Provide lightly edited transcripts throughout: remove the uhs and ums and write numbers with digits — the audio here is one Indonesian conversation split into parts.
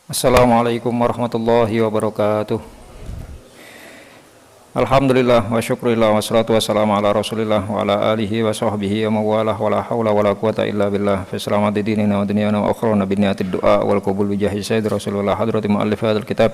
Assalamualaikum warahmatullahi wabarakatuh. Alhamdulillah wa syukurillah wa salatu wassalamu ala rasulillah wa ala alihi wa sahbihi wa mawalah wa la hawla wa la quwata illa billah fi salamati dinina wa dunyana wa akhrana bi niatid du'a wal qabul bi jahi sayyid rasulullah hadrati muallif hadzal kitab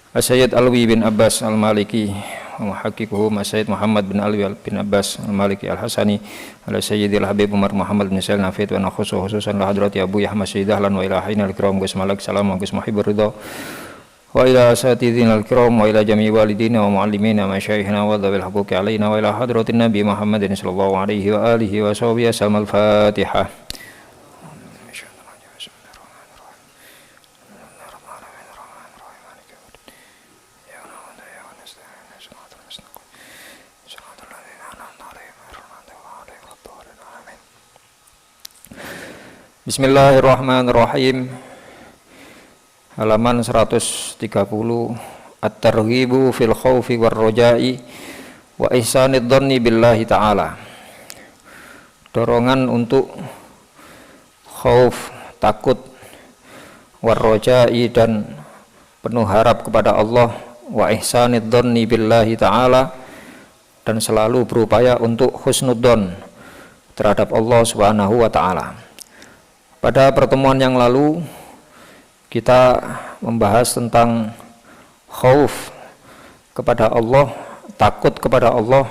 As-Sayyid Alwi bin Abbas Al-Maliki wa muhaqqiquhu Sayyid Muhammad bin Alwi bin Abbas Al-Maliki Al-Hasani ala Sayyidil Habib Umar Muhammad bin Sayyid Nafid wa nakhusu khususan la hadrati Abu Yahya Sayyidah lan wa ilahina al-kiram Gus Malak salam wa Gus Muhibbur Ridha wa ila asatidina al-kiram wa ila jami' walidina wa muallimina masyayikhina wa dhabil haquqi alaina wa ila hadratin Nabi Muhammadin sallallahu alaihi wa alihi wa sahbihi wasallam. Al-Fatihah. Bismillahirrahmanirrahim. Halaman 130. At-targhibu fil khaufi war roja'i wa ihsanid dhanni billahi ta'ala. Dorongan untuk khauf, takut, war roja'i, dan penuh harap kepada Allah, wa ihsanid dhanni billahi ta'ala, dan selalu berupaya untuk husnudzon terhadap Allah Subhanahu wa ta'ala. Pada pertemuan yang lalu kita membahas tentang khauf kepada Allah, takut kepada Allah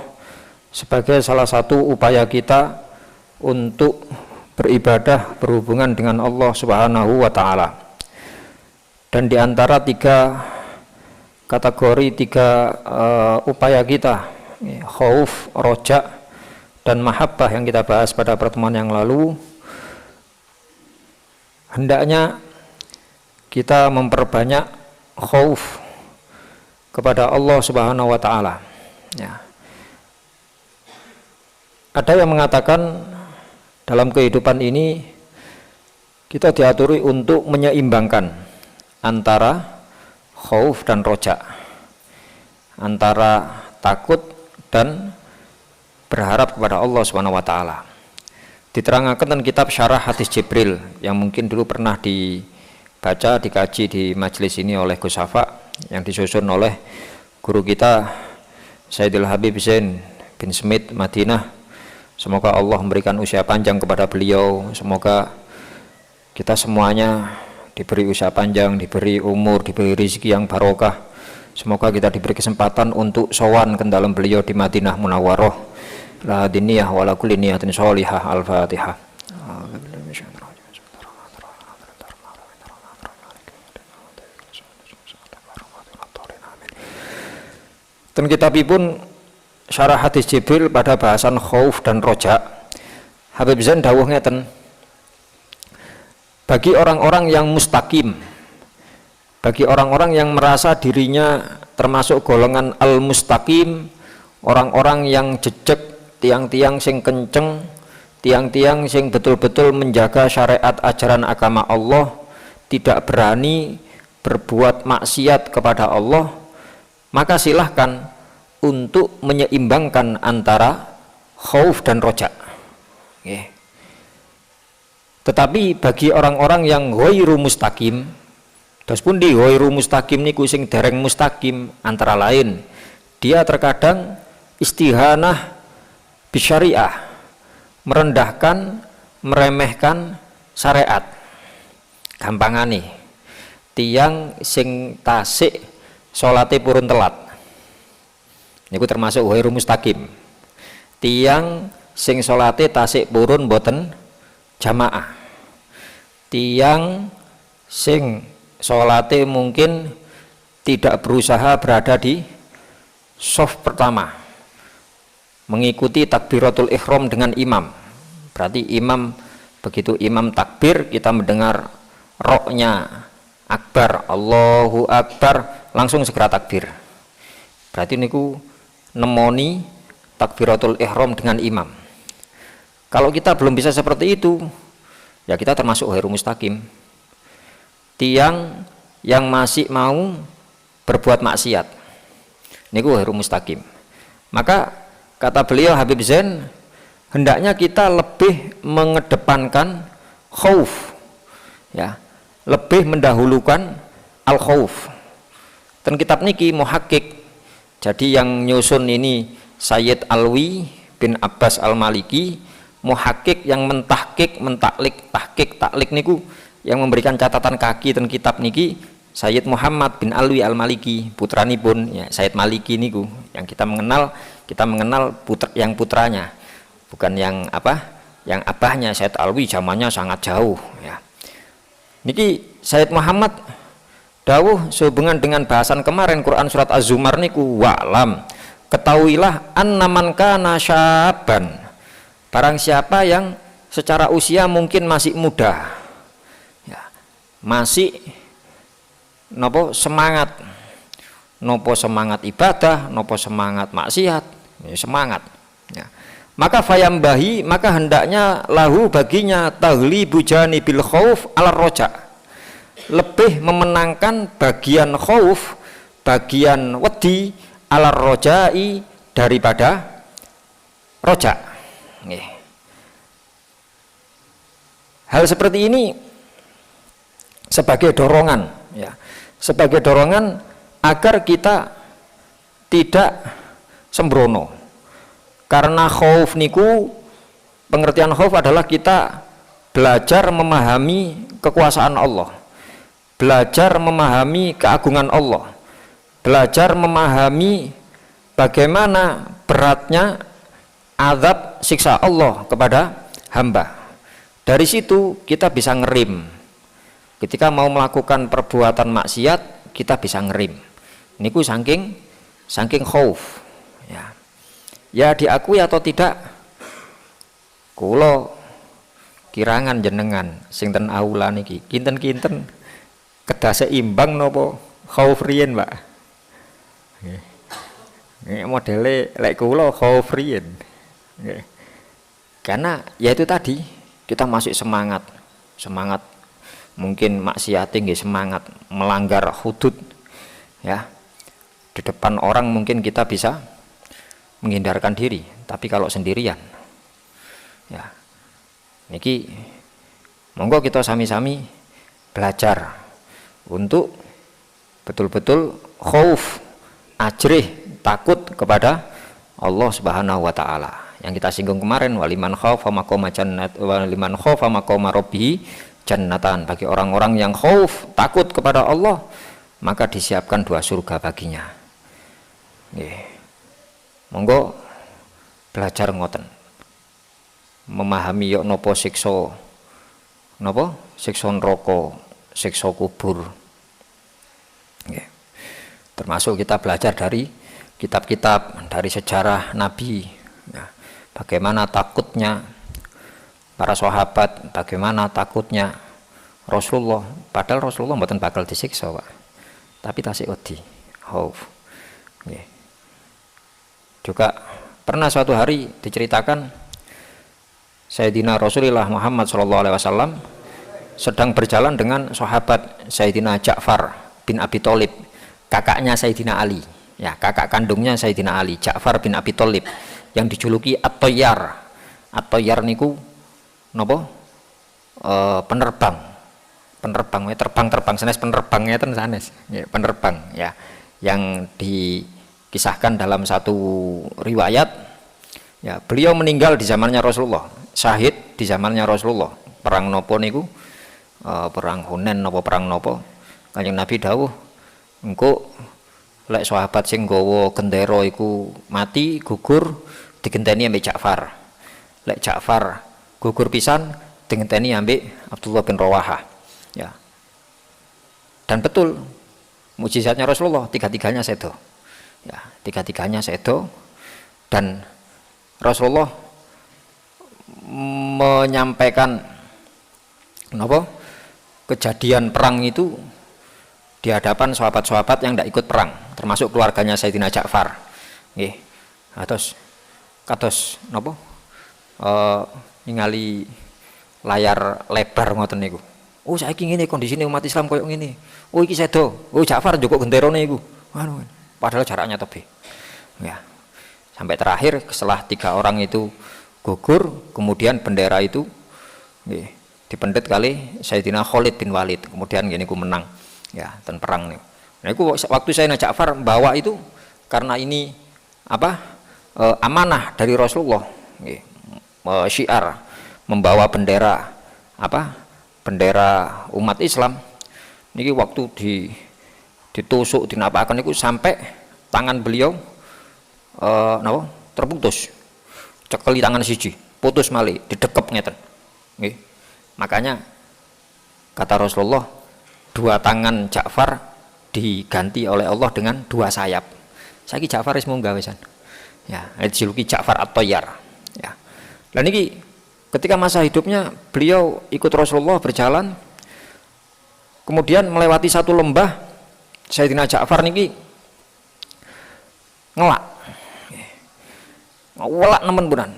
sebagai salah satu upaya kita untuk beribadah berhubungan dengan Allah Subhanahu wa ta'ala. Dan di antara tiga kategori, upaya kita, khauf, roja, dan mahabbah yang kita bahas pada pertemuan yang lalu, hendaknya kita memperbanyak khauf kepada Allah Subhanahu wa ta'ala. Ya. Ada yang mengatakan dalam kehidupan ini kita diaturi untuk menyeimbangkan antara khauf dan roja, antara takut dan berharap kepada Allah Subhanahu wa ta'ala. Diterangkan dalam kitab Syarah Hadis Jibril yang mungkin dulu pernah dibaca, dikaji di majelis ini oleh Gus Safa, yang disusun oleh guru kita Sayyidil Habib Zain bin Smith Madinah. Semoga Allah memberikan usia panjang kepada beliau, semoga kita semuanya diberi usia panjang, diberi umur, diberi rezeki yang barokah. Semoga kita diberi kesempatan untuk sowan ke dalam beliau di Madinah Munawwarah. La diniyah wa la kulli niyatin sholihah. Al-Fatihah. Dan kitabipun Syarah Hadis Jibril pada bahasan khauf dan roja, Habib Zain dawuh ngeten, bagi orang-orang yang mustaqim, bagi orang-orang yang merasa dirinya termasuk golongan al-mustaqim, orang-orang yang jejeg, tiang-tiang sing kenceng, tiang-tiang sing betul-betul menjaga syariat ajaran agama Allah, tidak berani berbuat maksiat kepada Allah, maka silahkan untuk menyeimbangkan antara khauf dan roja. Tetapi bagi orang-orang yang ghairu mustaqim, terus pun di ghairu mustaqim niku sing dereng mustaqim, antara lain dia terkadang istihanah bisyariah, merendahkan, meremehkan syariat. Gampangane tiang sing tasik salate purun telat niku termasuk ghairu mustaqim. Tiang sing salate tasik purun boten jamaah. Tiang sing salate mungkin tidak berusaha berada di shaf pertama, mengikuti takbiratul ihram dengan imam. Berarti imam, begitu imam takbir, kita mendengar roknya akbar, Allahu akbar, langsung segera takbir. Berarti niku nemoni takbiratul ihram dengan imam. Kalau kita belum bisa seperti itu, ya kita termasuk ghairu mustaqim. Tiang yang masih mau berbuat maksiat niku ghairu mustaqim. Maka kata beliau Habib Zain, hendaknya kita lebih mengedepankan khauf, ya, lebih mendahulukan al-khauf. Dan kitab niki muhakkik, jadi yang nyusun ini Sayyid Alwi bin Abbas Al-Maliki, muhakkik yang mentahkik, mentaklik, tahkik, taklik niku yang memberikan catatan kaki dan kitab niki Sayyid Muhammad bin Alwi Al-Maliki, putranipun ya Sayyid Maliki niku, yang kita mengenal yang putranya, bukan yang yang abahnya. Sayyid Alwi zamannya sangat jauh ya. Niki Sayyid Muhammad dawuh sehubungan dengan bahasan kemarin Quran surat Az-Zumar niku, wa'lam, ketahuilah annaman kana syaban, barang siapa yang secara usia mungkin masih muda ya, masih semangat ibadah, semangat maksiat ya, semangat ya. Maka fayambahi, maka hendaknya lahu baginya taghlibu janibil khauf ala roja, lebih memenangkan bagian khauf, bagian wedi, ala rojai, daripada roja. Hal seperti ini sebagai dorongan ya, sebagai dorongan agar kita tidak sembrono. Karena khauf niku, pengertian khauf adalah kita belajar memahami kekuasaan Allah, belajar memahami keagungan Allah, belajar memahami bagaimana beratnya azab siksa Allah kepada hamba. Dari situ kita bisa ngerim. Ketika mau melakukan perbuatan maksiat, kita bisa ngerim. Niku saking khauf ya. Ya diakui atau tidak, kula kirangan jenengan sing ten aula niki kinten-kinten kedah seimbang napa khauf riyen, Pak. Nggih. Modele lek kula khauf riyen. Nggih. Karena ya itu tadi, kita masih semangat mungkin maksiat nggih, semangat melanggar hudud ya. Di depan orang mungkin kita bisa menghindarkan diri, tapi kalau sendirian ya niki monggo kita sami-sami belajar untuk betul-betul khauf, ajrih, takut kepada Allah Subhanahu wa taala. Yang kita singgung kemarin, waliman khaufa maqama jannat waliman khaufa maqama rabbih jannatan, bagi orang-orang yang khauf, takut kepada Allah, maka disiapkan 2 surga baginya. Nggih. Monggo belajar ngoten, memahami yok nopo siksa neraka, siksa kubur. Nggih. Termasuk kita belajar dari kitab-kitab, dari sejarah Nabi ya, bagaimana takutnya para sahabat, bagaimana takutnya Rasulullah, padahal Rasulullah mboten bakal disiksa, Pak, tapi tasik wedi khauf. Nggih. Juga pernah suatu hari diceritakan Sayyidina Rasulullah Muhammad SAW sedang berjalan dengan sahabat Sayyidina Ja'far bin Abi Thalib, kakaknya Sayyidina Ali ya, kakak kandungnya Sayyidina Ali, Ja'far bin Abi Thalib, yang dijuluki At-Tayyar. At-Tayyar niku napa? Penerbang sanes penerbangnya ten sanes ya, penerbang ya, yang dikisahkan dalam satu riwayat ya, beliau meninggal di zamannya Rasulullah, syahid di zamannya Rasulullah. Perang nopo niku, perang Hunain nopo perang nopo, Kanjeng Nabi dawuh, engko lek sahabat sing nggawa gendera iku mati gugur, digenteni ambek Ja'far. Lek Ja'far gugur pisan, digenteni ambek Abdullah bin Rawahah ya. Dan betul mukjizatnya Rasulullah, tiga-tiganya sedo ya, tiga-tiganya sedo. Dan Rasulullah menyampaikan kejadian perang itu di hadapan sahabat-sahabat yang tidak ikut perang, termasuk keluarganya Sayyidina Ja'far. Nggih. Kados ningali layar lebar ngoten niku. Oh saiki ngene kondisine umat Islam koyo ngene. Oh iki sedo. Oh Ja'far njukuk genderane iku. Padahal jaraknya tebih. Ya. Sampai terakhir setelah 3 orang itu gugur, kemudian bendera itu dipendet kali Sayyidina Khalid bin Walid, kemudian gini ku menang ya dan perang nih. Nah itu waktu Sayyidina Ja'far bawa itu karena ini amanah dari Rasulullah, syiar membawa bendera bendera umat Islam. Niki waktu ditusuk dinapakan itu sampai tangan beliau terputus, cekeli tangan siji putus malih didekep ngeten. Makanya kata Rasulullah, dua tangan Ja'far diganti oleh Allah dengan dua sayap. Saiki Ja'far wis munggah wisan. Ya, dijuluki Ja'far At-Thayyar. Ya. Lah niki ketika masa hidupnya beliau ikut Rasulullah berjalan, kemudian melewati satu lembah, Sayyidina Ja'far niki ngelak. Ngelak nemen punan.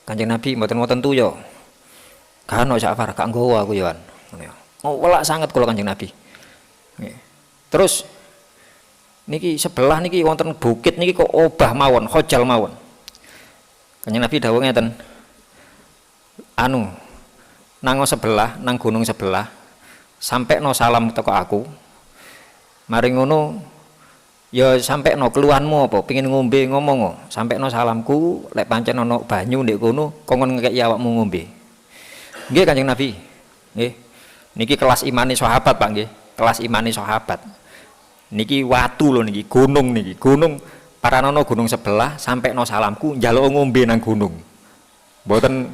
Kanjeng Nabi mboten tuyo. Kano Ja'far gak nggawa aku yoan. Ngelak sangat kula Kanjeng Nabi. Terus niki sebelah niki wonten bukit niki kok obah mawon, khojal mawon. Kanjeng Nabi dawuh ngeten. Nang sebelah, nang gunung sebelah, sampai no salam teko aku. Mari ngono ya sampai no keluhanmu apa, pengin ngombe ngomong, sampai no salamku, lek pancen ono banyu ndek kono, kongkon ngekeki awakmu ngombe. Nggih Kanjeng Nabi. Nggih. Niki kelas imani sahabat, Pak nggih. Kelas imani sahabat. Niki watu lho niki, gunung niki. Gunung paranono gunung sebelah sampai no salamku njaluk ngombe nang gunung. Mboten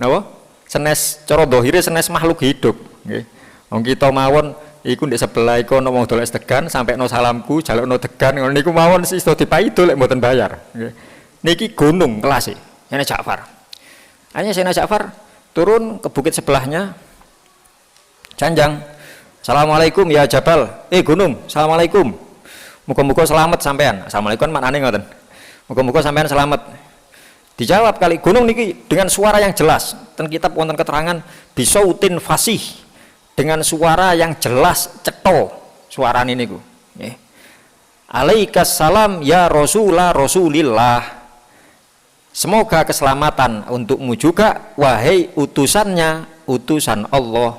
napa? Senes cara dhahire senes makhluk hidup, nggih. Wong kita mawon iku ndek sebelah iku ana wong dolek degan sampai no salamku njalukno degan ngono niku mawon iso dipaido lek mboten bayar, nggih. Niki gunung kelas e, Sayyidina Ja'far. Hanya Sayyidina Ja'far turun ke bukit sebelahnya, janjang, assalamualaikum ya Jabal, gunung, assalamualaikum, muka-muka selamat sampean. Assalamualaikum maknane ngoten, muka-muka sampean selamat. Dijawab kali gunung niki dengan suara yang jelas, ten kitab wonten keterangan bisautin fasih, dengan suara yang jelas cetha suarane niku, nggih. Alaikas salam ya Rasulillah. Semoga keselamatan untukmu juga, wahai utusannya, utusan Allah,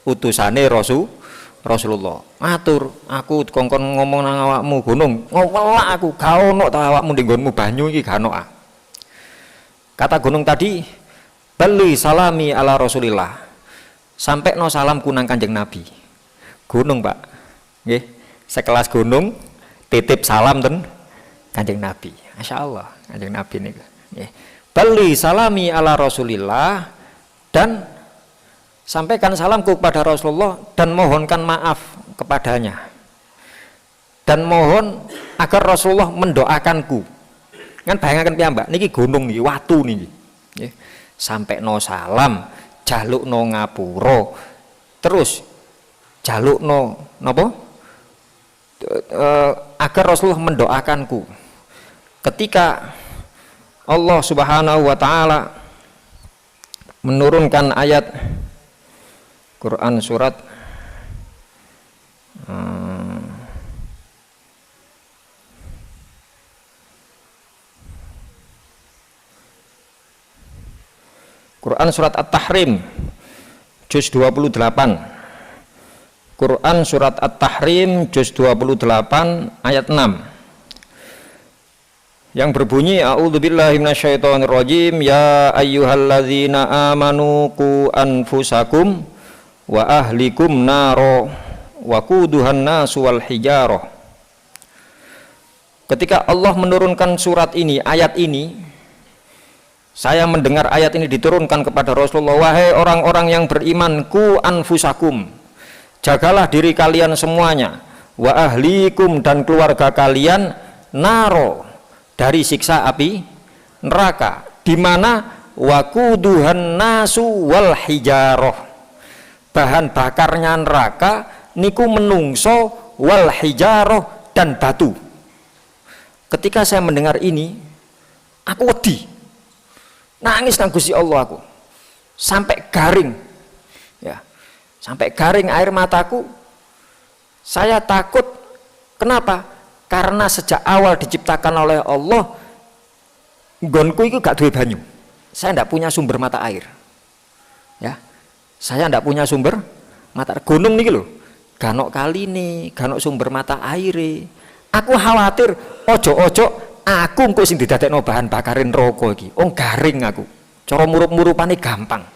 utusane Rasulullah. Matur, aku kongkon ngomong nang awakmu gunung, ngowelak aku, gak ono ta awakmu ning nggonmu banyu iki gak ono. Kata gunung tadi, beli salami ala Rasulillah. Sampai no salamku nang Kanjeng Nabi. Gunung, Pak. Nggih, sekelas gunung titip salam ten Kanjeng Nabi. Masyaallah, Kanjeng Nabi niku. Bali salami ala Rasulillah, dan sampaikan salamku kepada Rasulullah dan mohonkan maaf kepadanya, dan mohon agar Rasulullah mendoakanku. Kan bayangaken piyambak niki gunung niki watu niki, sampai no salam, jaluk no ngapura, terus jaluk no napa, agar Rasulullah mendoakanku. Ketika Allah Subhanahu wa taala menurunkan ayat Quran surat Quran surat At-Tahrim juz 28. Quran surat At-Tahrim juz 28 ayat 6. Yang berbunyi a'udzubillahi minasyaitonirrajim ya ayyuhalladzina amanu qu anfusakum wa ahlikum naro wa quduhan nasu wal hijarah. Ketika Allah menurunkan surat ini, ayat ini, saya mendengar ayat ini diturunkan kepada Rasulullah, wahai orang-orang yang beriman, qu anfusakum, jagalah diri kalian semuanya, wa ahlikum, dan keluarga kalian, naro, dari siksa api neraka, di mana waquduhan nasu wal hijarah, bahan bakarnya neraka niku menungso, wal hijarah, dan batu. Ketika saya mendengar ini, aku wedi, nangis nang Gusti Allah aku, sampai garing, ya, sampai garing air mataku. Saya takut, kenapa? Karena sejak awal diciptakan oleh Allah, nggonku itu gak duwe banyu. Saya tidak punya sumber mata air. Saya ndak punya sumber mata gunung niki lho. Ganok kali nih, ganok sumber mata air. Aku khawatir ojo-ojo aku engko sing didadekno bahan bakarin rokok iki. Oh garing aku. Cara murup-murupane gampang.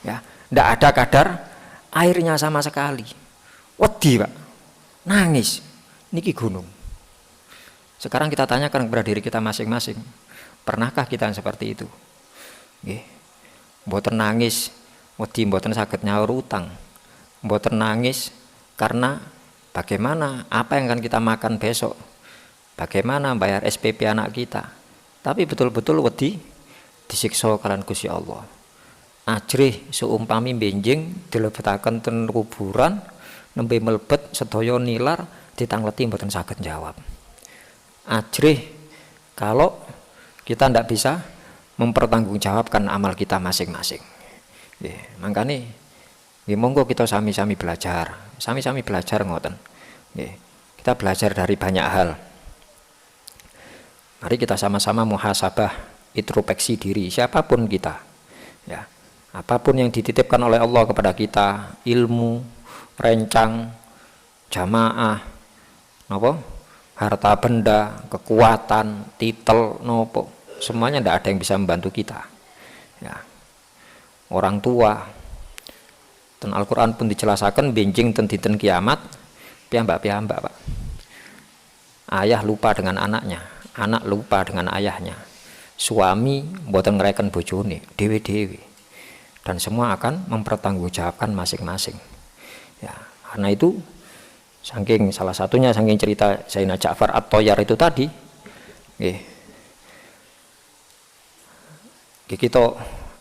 Ya, ndak ada kadar airnya sama sekali. Wedi, Pak. Nangis. Niki gunung. Sekarang kita tanyakan kepada diri kita masing-masing. Pernahkah kita yang seperti itu? Nggih. Mboten nangis, wedi mboten saged nyaur utang. Mboten nangis karena bagaimana apa yang akan kita makan besok. Bagaimana bayar SPP anak kita. Tapi betul-betul wedi disiksa kalian Gusti Allah. Ajrih seumpami benjing dilebetaken ten kuburan nembe melebet sedaya nilar ditangleti mboten saged jawab. Ajrih kalau kita ndak bisa mempertanggungjawabkan amal kita masing-masing. Makanya monggo kita sami-sami belajar ngoten. Kita belajar dari banyak hal. Mari kita sama-sama muhasabah, introspeksi diri siapapun kita. Ya, apapun yang dititipkan oleh Allah kepada kita, ilmu, rencang, jamaah, nopo, harta benda, kekuatan, titel, nopo, semuanya tidak ada yang bisa membantu kita. Ya, orang tua, dan Al-Quran pun dijelaskan benjing ten dinten kiamat, piyambak-piyambak, Pak. Ayah lupa dengan anaknya, anak lupa dengan ayahnya, suami mboten ngereken bojone, dewe-dewe, dan semua akan mempertanggungjawabkan masing-masing. Ya, karena itu salah satunya saking cerita Sayyidina Ja'far At-Thayyar itu tadi, kita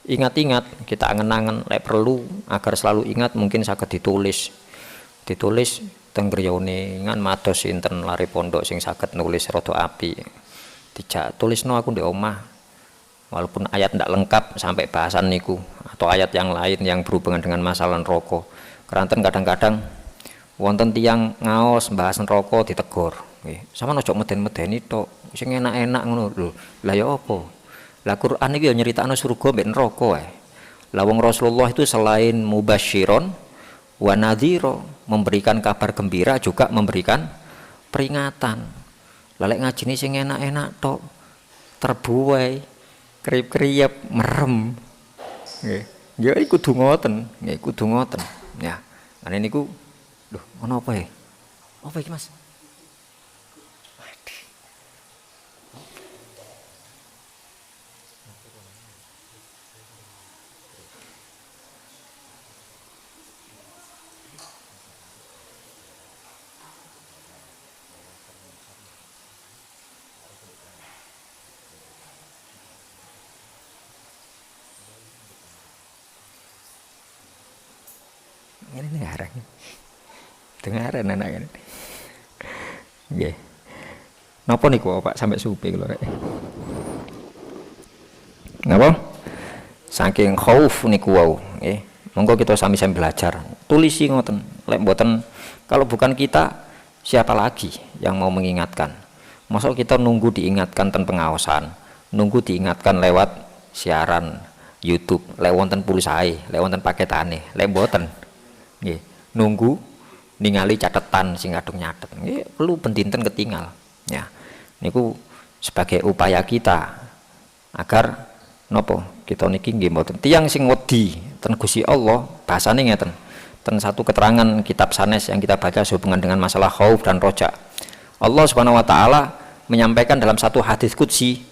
ingat-ingat, kita angen-angen, lek perlu agar selalu ingat mungkin saged ditulis teng griyane ngan mados sinten lare pondok sing saged nulis rada api. Dijak tulisno aku ndek omah. Walaupun ayat ndak lengkap sampai bahasan niku atau ayat yang lain yang berhubungan dengan masalah neraka. Keranten kadang-kadang wonten tiyang ngaos bahas neraka ditegur. Nggih, sampeyan aja meden-medeni tok. Sing enak-enak ngono lho. Lah ya apa? Lah Quran iki ya nyeritakno surga mbek neraka wae. Lah wong Rasulullah itu selain mubasyiron wa nadhira, memberikan kabar gembira juga memberikan peringatan. Lah lek ngajine sing enak-enak tok terbuai, kriep-kriep, merem. Nggih. Ya iku kudu ngoten, nggih kudu ngoten. Ya. Ane niku lho, ono apa ya? Apa iki, Mas? Ini dengaran anak kan. Nggih. Napa niku Pak sampai supi kula rek. Napa? Saking khauf niku wau, nggih. Monggo kita sami-sami belajar. Tulisi ngoten. Lek mboten kalau bukan kita siapa lagi yang mau mengingatkan? Masa kita nunggu diingatkan ten pengawasan, nunggu diingatkan lewat siaran YouTube, lek wonten pulsae, lek wonten paketane, lek mboten. Nggih, nunggu ningali catatan sing kadung nyatet. Nggih, perlu pendinten ketinggal. Ya. Niku sebagai upaya kita agar nopo kita niki nggih mboten tiyang sing wedi ten Gusti Allah, bahasane ngeten. Ten satu keterangan kitab sanes yang kita baca sehubungan dengan masalah khauf dan roja. Allah Subhanahu wa taala menyampaikan dalam satu hadis qudsi,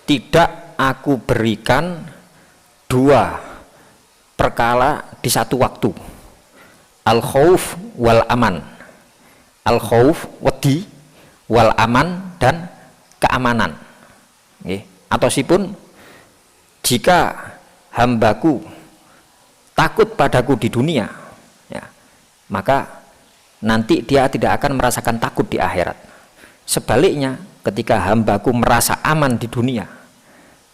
tidak aku berikan dua perkara di satu waktu. Al-khauf wal aman. Al-khauf wedi, wal aman dan keamanan. Nggih, atosipun jika hambaku takut padaku di dunia, ya, maka nanti dia tidak akan merasakan takut di akhirat. Sebaliknya, ketika hambaku merasa aman di dunia,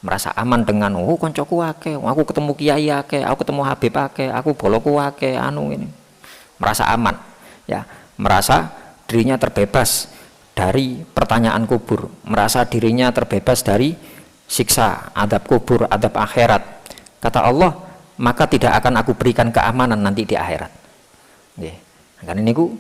merasa aman dengan koncoku akeh, aku ketemu kiai akeh, aku ketemu habib akeh, aku boloku akeh, anu ini, merasa aman, ya, merasa dirinya terbebas dari pertanyaan kubur, merasa dirinya terbebas dari siksa adab kubur, adab akhirat. Kata Allah, maka tidak akan aku berikan keamanan nanti di akhirat. Nggih. Kan niku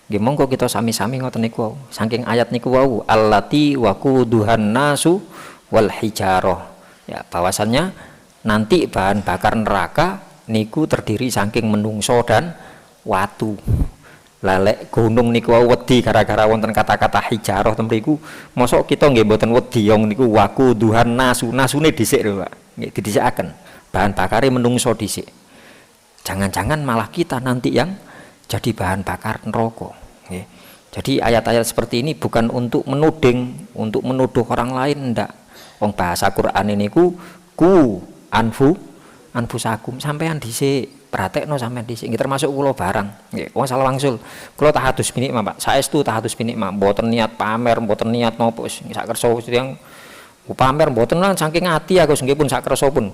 nggih monggo kita sami-sami ngoten niku. Saking ayat niku wau allati waquduhan nasu wal hijarah. Ya, bahwasannya nanti bahan bakar neraka niku terdiri saking menungso dan watu. Lalek gunung niku wedi gara-gara wonten kata-kata hijarah ten mriku, mosok kita nggih mboten wedi yang niku waquduhan nasune dhisik lho Pak. Nggih didhisikaken. Bahan bakare menungso dhisik. Jangan-jangan malah kita nanti yang jadi bahan bakar neraka. Nggih. Jadi ayat-ayat seperti ini bukan untuk menuding, untuk menuduh orang lain, ndak. Wong bahasa Quran ini ku anfusakum sampean dhisik, pratekno sampean dhisik. Nggih termasuk kula barang. Nggih, wong salah wangsul. Kula tahadus binikmah, Pak. Saestu tahadus binikmah, mboten niat pamer, mboten niat napa wis sak kersa yang pamer mboten lan saking ati aku nggih pun sak kersa pun.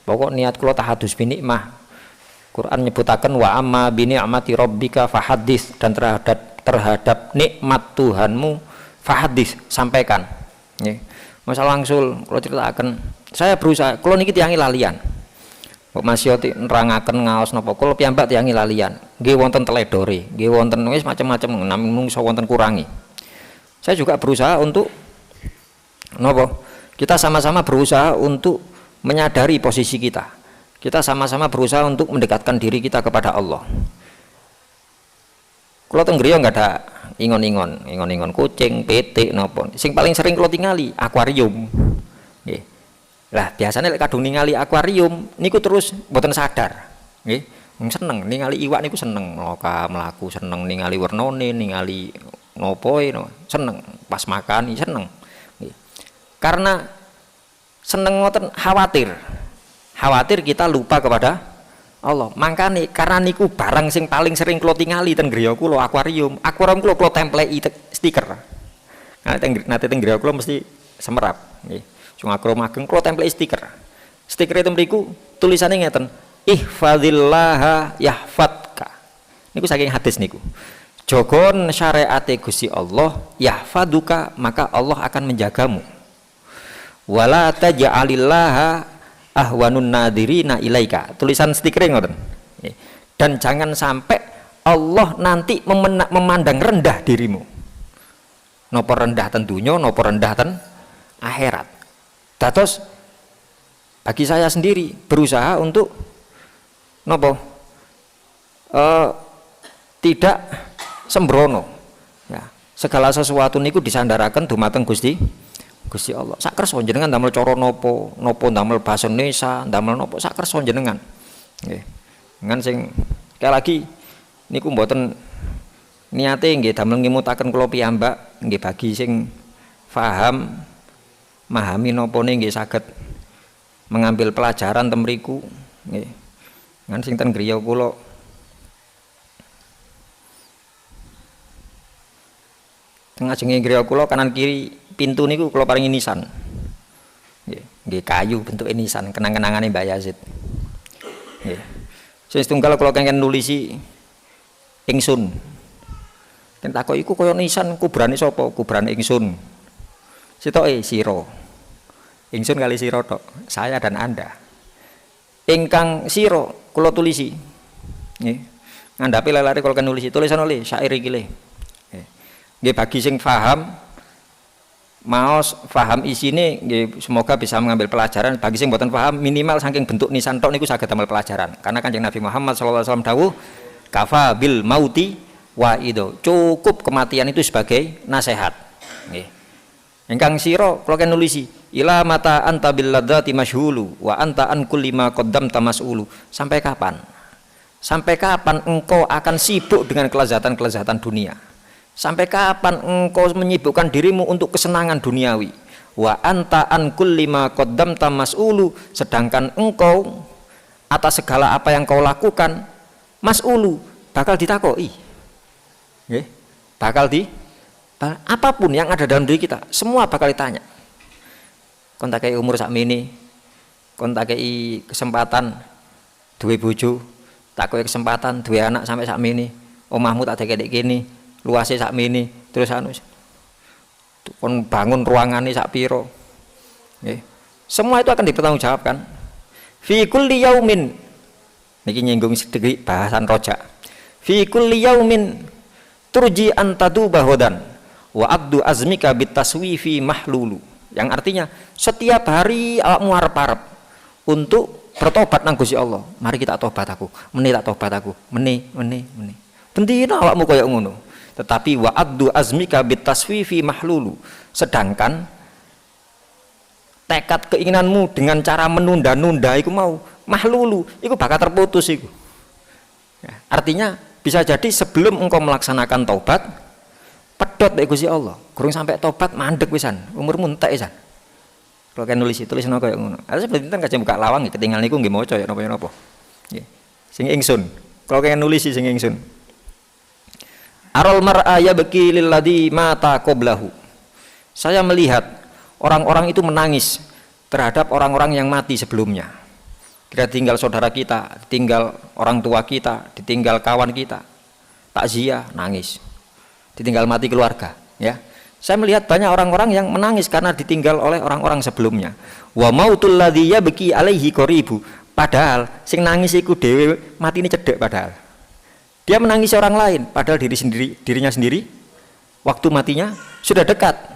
Pokok niat kula tahadus binikmah. Quran nyebutaken wa amma bi ni'mati rabbika fahadits, dan terhadap nikmat Tuhanmu fahadits, sampaikan. Nggih. Masalah wangsul kula critakaken, saya berusaha kula niki tiangi lalian. Kok masih nerangaken ngaos napa kula piyambak tiangi lalian. Nggih wonten teledore, nggih wonten wis macam-macam namung wonten kurangi. Saya juga berusaha untuk napa? Kita sama-sama berusaha untuk menyadari posisi kita. Kita sama-sama berusaha untuk mendekatkan diri kita kepada Allah. Kalau teng griya nggak ada ingon-ingon kucing, pitik, nopo. Sing paling sering kalau tingali akuarium. Nggih. Lah biasanya lek kadung ningali akuarium niku terus mboten sadar. Nggih. Seneng ningali iwak niku seneng mlaku seneng ningali wernane, ningali nopoe seneng pas makan seneng. Nggih. Karena seneng ngoten khawatir kita lupa kepada Allah. Makanya karena niku barang sing paling sering kula tingali ten griya kula akuarium kula templei stiker. Nate teng griya kula mesti semerap nggih. Sing akuarium ageng kula templei stiker. Stiker itu mriku tulisannya ngeten, ihfazillaha yahfadka. Niku saking hadis niku. Jogon syariate Gusti Allah yahfaduka, maka Allah akan menjagamu. Wala taj'alillaha ahwanun nadirina ilaika. Tulisan stiker ngoten. Dan jangan sampai Allah nanti memandang rendah dirimu. Napa rendah ten dunya, napa rendah ten akhirat. Dados bagi saya sendiri berusaha untuk napa tidak sembrono. Ya, segala sesuatu niku disandaraken dumateng Gusti Allah. Sak kersa jenengan damel cara napa damel basa Indonesia, damel napa sak kersa jenengan. Nggih. Ngan sing sekali lagi niku mboten niate nggih damel ngimutaken kula piyambak nggih bagi sing paham memahami napa nggih saged mengambil pelajaran ten mriku nggih. Ngan sing ten griya kula tengah jenenge griya kula kanan kiri pintu niku kula paringi nisan. Nggih kayu bentuke nisan, kenang-kenangane Mbak Yazid. Nggih. Sing setunggal kula kengken nulisi ingsun. Ken takok iku kaya nisan kubrane sapa? Kubrane ingsun. Sitoke sira. Ingsun kali sira tok, saya dan Anda. Ingkang sira kula tulisi. Nggih. Ngandhapi lelare kula nulisi tulisan oleh syair iki le. Nggih bagi sing paham maos paham isine nggih semoga bisa mengambil pelajaran. Bagi sing mboten paham minimal saking bentuk nisan tok niku saged damel pelajaran. Karena Kanjeng Nabi Muhammad sallallahu alaihi wasallam dawuh kafa bil mauti wa ido. Cukup kematian itu sebagai nasihat. Nggih. Ingkang sira kula ken nulisi ila mata anta bil ladzati masyhulu wa anta an kulli ma qaddamta mas'ulu. Sampai kapan? Sampai kapan engkau akan sibuk dengan kelezatan-kelezatan dunia? Sampai kapan engkau menyibukkan dirimu untuk kesenangan duniawi? Wa anta an kulli ma qaddamta mas'ulu, sedangkan engkau atas segala apa yang kau lakukan mas'ulu, bakal ditakoi. Nggih. Bakal apapun yang ada dalam diri kita, semua bakal ditanya. Kon tak kei umur sakmene, kon tak kei kesempatan duwe bojo, tak kei kesempatan duwe anak sampai sakmene, omahmu tak dekek kene. Luasnya sak mini, terus anu kon bangun ruangannya sak piro. Semua itu akan dipertanggungjawabkan. Fi kulli yaumin Niki nyinggung sedikit bahasan rojak. Fi kulli yaumin turji antadu bahodan wa abdu azmika bitaswifi mahlulu. Yang artinya setiap hari awakmu arep-arep untuk bertobat nang Gusti Allah. Mari kita tobat aku. Meni tak tobat aku. Meni. Bendina awakmu kaya ngono. Tetapi wa abdu azmika bitaswifi mahlulu. Sedangkan tekad keinginanmu dengan cara menunda-nunda iku mau mahlulu, iku bakal terputus iku. Ya, artinya bisa jadi sebelum engkau melaksanakan taubat pedot mek Gusti Allah. Gurung sampai taubat mandek pisan, umurmu entek pisan. Kalau kan nulis kaya ngono. Arep pinten kaje buka lawang ketinggal niku nggih maca ya napa-napa. Nggih. Sing ingsun. Kalau kan nulis sing ingsun. Arol mar'a yabki lilladzi mata qablahu. Saya melihat orang-orang itu menangis terhadap orang-orang yang mati sebelumnya. Kita tinggal saudara kita, ditinggal orang tua kita, ditinggal kawan kita, takziah nangis, ditinggal mati keluarga. Ya, saya melihat banyak orang-orang yang menangis karena ditinggal oleh orang-orang sebelumnya. Wa mautul ladzi yabki alaihi qaribu. Padahal sing nangis iku dhewe matine cedhek padahal. Dia menangisi orang lain, padahal dirinya sendiri waktu matinya sudah dekat.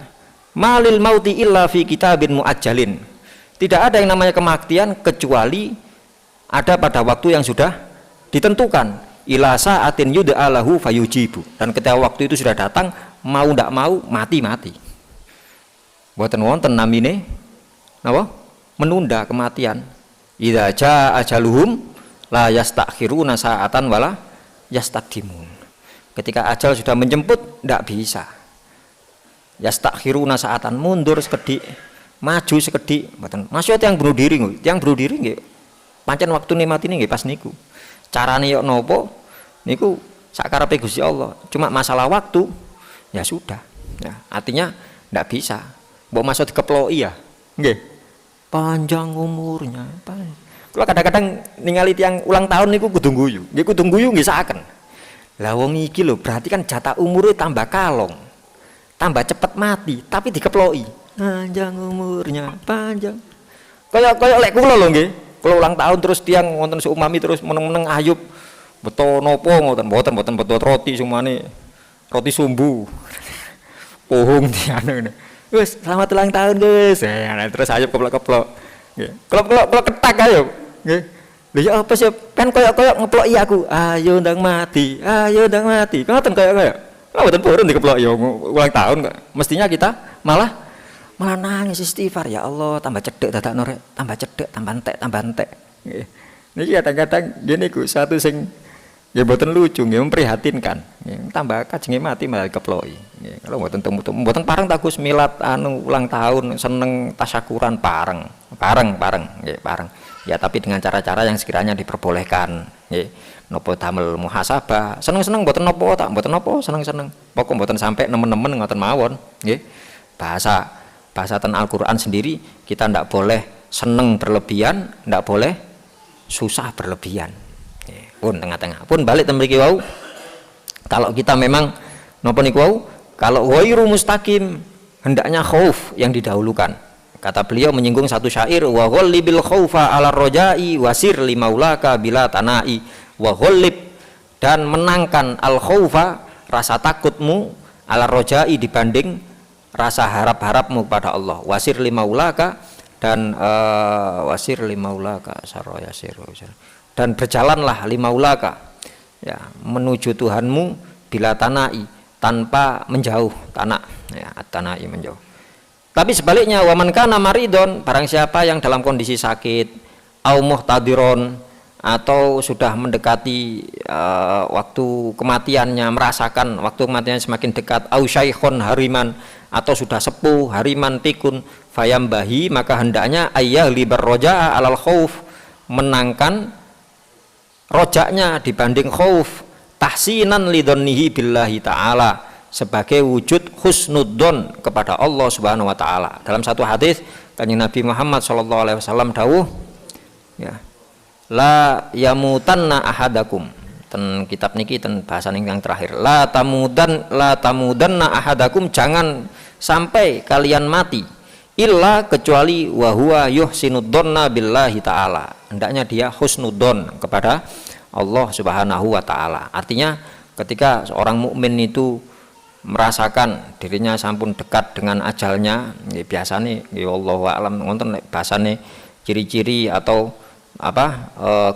Malil mauti illa fi kitabin muajjalin. Tidak ada yang namanya kematian kecuali ada pada waktu yang sudah ditentukan. Ila sa'atin yud'a lahu fayujibu. Dan ketika waktu itu sudah datang, mau ndak mau mati. Mboten wonten namine napa? Menunda kematian. Idza jaa ajaluhum la yastakhiruna sa'atan wala yastaqdimun. Ketika ajal sudah menjemput ndak bisa. Yastakhiruna sa'atan, mundur sekedik, maju sekedik. Mboten. Maksudnya yang bunuh diri nggih. Pancen waktune matine nggih pas niku. Carane yo napa? Niku sakarepe Gusti Allah. Cuma masalah waktu ya sudah. Ya, artinya ndak bisa. Mbok masuk dikeploki ya. Nggih. Panjang umurnya. Kalau kadang-kadang ningali tiang ulang tahun niku kudu guyu. Nggih kudu guyu nggih saken. Lah wong iki lho berarti kan jatah umure tambah kalong. Tambah cepet mati, tapi dikeploki. Panjang umurnya, panjang. Kayak lek kula lho nggih. Kula ulang tahun terus tiang wonten seumami terus meneng-meneng ayub. Beto napa ngoten mboten beto roti sumane. Roti sumbu. Pohong tiang ngene. Wis selamat ulang tahun, Gus. Terus ayub keplok-keplok. Nggih. Keplok ketak ayub. Nggih. Lha ya apa sih? Kan koyo ngeploki aku. Ayo ndang mati. Ngoten koyo. Lah mboten purun dikeplok ya ulang tahun kok. Mestinya kita malah nangis istighfar, ya Allah, tambah cedhek dadakno rek, tambah cedhek, tambah entek. Nggih. Niki kadang-kadang ngene iku satu sing ya mboten lucu, nggih memprihatinkan. Nggih, tambah kajenge mati malah dikeploki. Nggih, kalau mboten pareng ta Gus milad ulang tahun seneng tasyakuran pareng, nggih, pareng. Ya tapi dengan cara-cara yang sekiranya diperbolehkan, nggih. Nopo damel muhasabah, seneng-seneng mboten nopo seneng-seneng. Pokok mboten sampai nemen-nemen ngoten mawon, nggih. Bahasa ten Al-Qur'an sendiri kita ndak boleh seneng berlebihan, ndak boleh susah berlebihan. Nggih, pun tengah-tengah. Pun balik ten mriki wau. Kalau kita memang napa niku wau, kalau ghairu mustaqim hendaknya khauf yang didahulukan. Kata beliau menyinggung satu syair, wa ghallibil khaufa 'ala roja'i wasir li maulaka bila tana'i. Wa ghalib, dan menangkan al khaufa rasa takutmu, ala roja'i dibanding rasa harap-harapmu kepada Allah. Wasir limaulaka, dan wasir limaulaka saroyasir, dan berjalanlah limaulaka, ya, menuju Tuhanmu bila tanai, tanpa menjauh tanah, ya, tanai menjauh. Tapi sebaliknya, waman kana maridon, barang siapa yang dalam kondisi sakit, au muhtadiron, atau sudah mendekati waktu kematiannya, merasakan waktu kematiannya semakin dekat, au syaikhon hariman, atau sudah sepuh hariman pikun, fayambahi, maka hendaknya ayyahli barroja'a alal khauf, menangkan rojaknya dibanding khauf, tahsinan lidhonnihi billahi ta'ala, sebagai wujud husnudzon kepada Allah Subhanahu wa taala. Dalam satu hadis Kanjeng Nabi Muhammad sallallahu alaihi wasallam dawuh, ya, la yamutanna ahadakum, ten kitab niki ten bahasa yang terakhir, la tamudanna ahadakum, jangan sampai kalian mati illa kecuali wa huwa yuhsinudzonna billahi ta'ala, hendaknya dia husnudzon kepada Allah Subhanahu wa taala. Artinya ketika seorang mukmin itu merasakan dirinya sampun dekat dengan ajalnya, biasanya wallahu a'lam ngonten nek bahasane ciri-ciri atau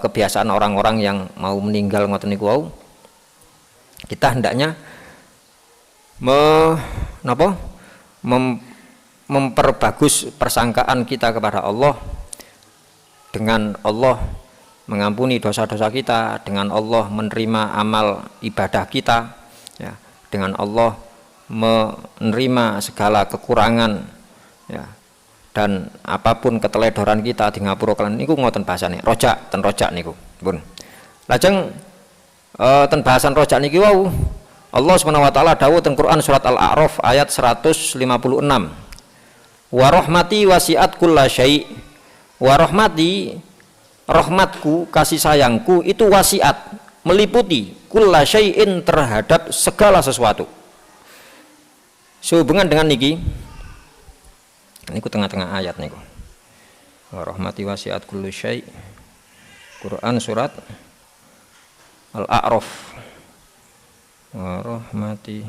kebiasaan orang-orang yang mau meninggal ngoten niku wau, kita hendaknya memperbagus persangkaan kita kepada Allah, dengan Allah mengampuni dosa-dosa kita, dengan Allah menerima amal ibadah kita, ya, dengan Allah menerima segala kekurangan, ya, dan apapun keteledoran kita di ngapura kalian niku ngoten bahasane rojak niku pun. Lajeng ten bahasan rojak niki wau Allah Subhanahu wa taala dawuh teng Quran surat Al-A'raf ayat 156. Wa rahmati wasi'at kullasyai. Wa rahmati, rahmatku, kasih sayangku itu wasiat, meliputi kullasyai'in, terhadap segala sesuatu. Sehubungan dengan niki niku tengah-tengah ayat niku. Wa rahmati wasi'at kullasyai. Quran surat Al-A'raf. Wa rahmati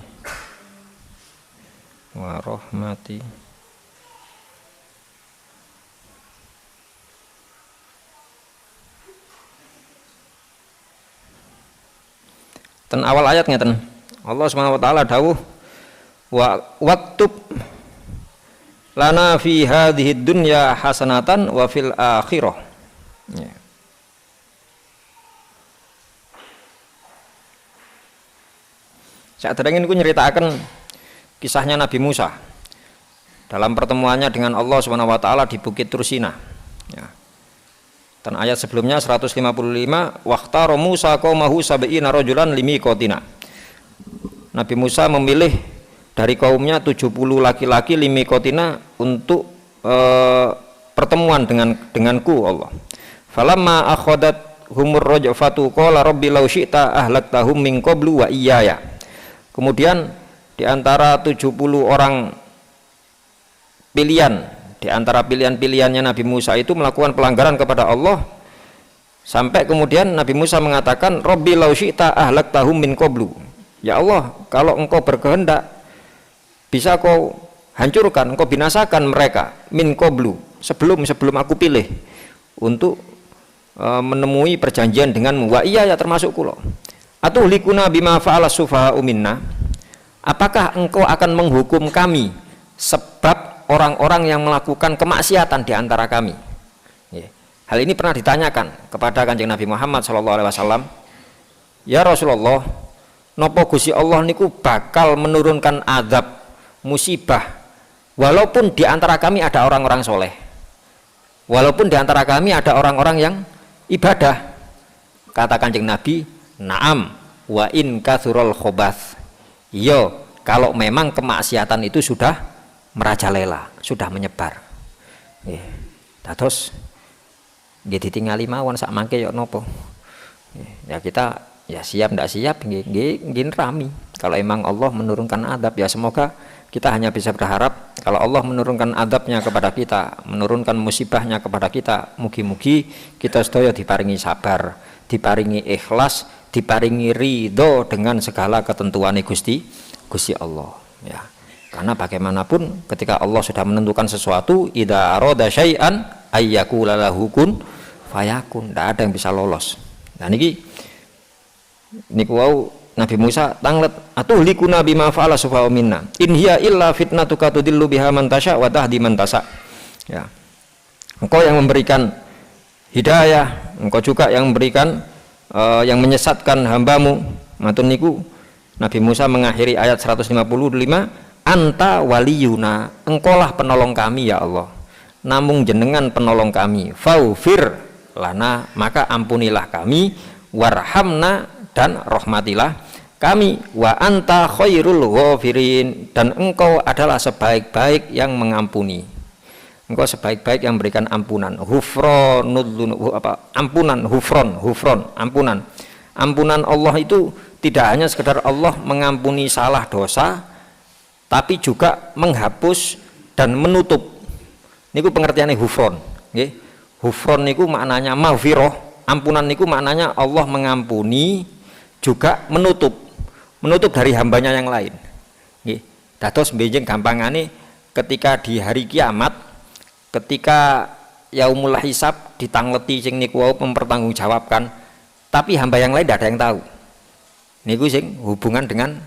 ten awal ayat ngeten Allah Subhanahu wa taala dawuh wa waktub lana fi hadhihi dunya hasanatan wa fil akhirah, ya. Saat terangin ku nyeritakan kisahnya Nabi Musa dalam pertemuannya dengan Allah Subhanahu wa taala di Bukit Tursina, ya. Dan ayat sebelumnya 155, waqtara Musa qaumahu sab'ina rajulan limiqatina. Nabi Musa memilih dari kaumnya 70 laki-laki limiqatina untuk pertemuan denganku Allah. Falamma akhadat humur rajfatu qala rabbi law syi'ta ahlaktahum min qablu wa iyaya. Kemudian di antara 70 orang pilihan, di antara pilihan-pilihannya Nabi Musa itu melakukan pelanggaran kepada Allah, sampai kemudian Nabi Musa mengatakan rabbi law syi'ta ahlaktahum min qablu. Ya Allah, kalau engkau berkehendak bisa kau hancurkan, engkau binasakan mereka min qablu, sebelum aku pilih untuk menemui perjanjian denganmu. Wa iya, ya termasuk kula. Atuhlikuna bima fa'ala sufaha'u minna. Apakah engkau akan menghukum kami sebab orang-orang yang melakukan kemaksiatan di antara kami? Hal ini pernah ditanyakan kepada Kanjeng Nabi Muhammad SAW. Ya Rasulullah, napa Gusti Allah niku bakal menurunkan azab musibah walaupun di antara kami ada orang-orang soleh, walaupun di antara kami ada orang-orang yang ibadah? Kata Kanjeng Nabi, na'am wa in kathurul khobath. Yo, kalau memang kemaksiatan itu sudah merajalela, sudah menyebar. Terus nggih ditingali mawon sak mangke yo nopo. Ya kita ya siap ndak siap nggih rami. Kalau emang Allah menurunkan adab, ya semoga kita hanya bisa berharap kalau Allah menurunkan adabnya kepada kita, menurunkan musibahnya kepada kita, mugi-mugi kita sedaya diparingi sabar, diparingi ikhlas, diparingi ridho dengan segala ketentuan Gusti Allah, ya. Karena bagaimanapun ketika Allah sudah menentukan sesuatu, idza arada syai'an ayyakula lahu kun fayakun, tidak ada yang bisa lolos. Nah niki wau Nabi Musa tanglet atuhlikuna bima fa'ala sufaha'u minna in hiya illa fitnatuka tudillu biha man tasya wa tahdi man tasya, ya. Engkau yang memberikan hidayah, engkau juga yang memberikan yang menyesatkan hambamu. Matun niku Nabi Musa mengakhiri ayat 155, anta waliyuna, engkaulah penolong kami ya Allah, namung jenengan penolong kami, faufir lana, maka ampunilah kami, warhamna, dan rahmatilah kami, wa anta khairul ghafirin, dan engkau adalah sebaik-baik yang mengampuni, engkau sebaik-baik yang memberikan ampunan. Ampunan Allah itu tidak hanya sekedar Allah mengampuni salah dosa, tapi juga menghapus dan menutup. Niku pengertiannya hufron, nggih. Ghufron niku maknanya maghfirah, ampunan niku maknanya Allah mengampuni, juga menutup dari hambanya yang lain. Nggih. Dados benjing gampangane ketika di hari kiamat, ketika yaumul hisab ditangleti sing niku wau mempertanggungjawabkan, tapi hamba yang lain tidak ada yang tahu. Niku sing hubungan dengan